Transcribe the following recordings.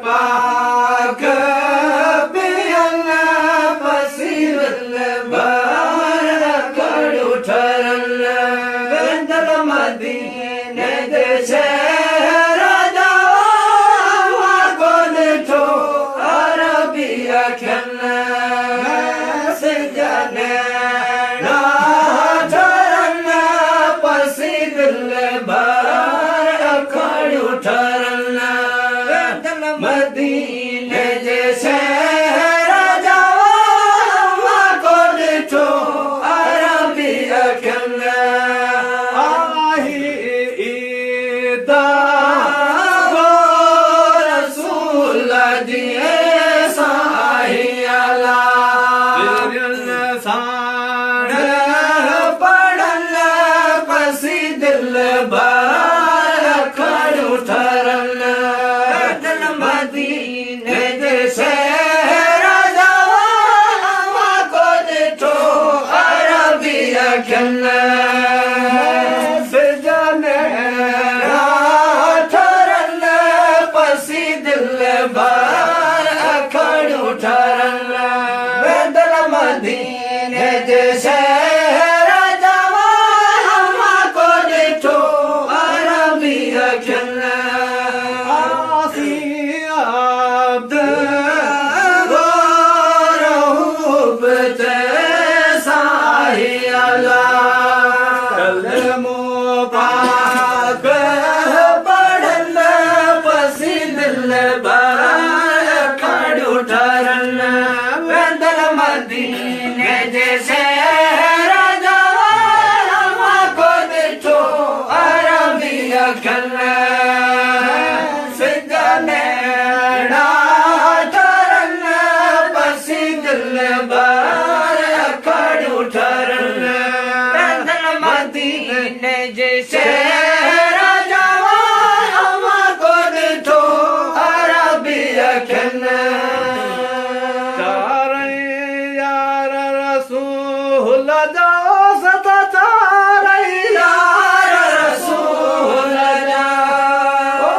पाक पियल पसीरल बार कड़ू ठरल वेंदल मदीने दे शहर जावा को ॾिठो अरबिया खन सिजने ठरल पसीरल बार कड़ू ठरल मदीने जे शहर जावा को ॾिठो अरबिया खन आही ईद वो रसूल जी साही अला साण पढ़ल पसी दिल बार खड़ू ठरल मदीने जे शहर जावा को ॾिठो अरबिया खन सिजने ठरल पसी दिल बार खड़ू ठरल वेंदल मदीने जे शहर जावा को ॾिठो अरबिया खन आसियाब गोरहूब ते साही अला कलमो पाक पढ़ल पसी दिल बार खड़ू ठरल वेंदल मदीने जे शहर जावा को ॾिठो अरबिया खन सिजने ठरल पसी दिल बार खड़ू ठरल वेंदल मदीने जे शहर जावा को ॾिठो अरबिया खन यार रसूल जो सदा यार रसूल ओ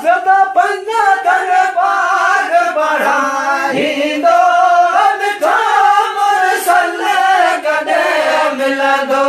सदा पंज तन पाग बढ़ाईंदो मिठा मुरसल कॾहिं मिलंदो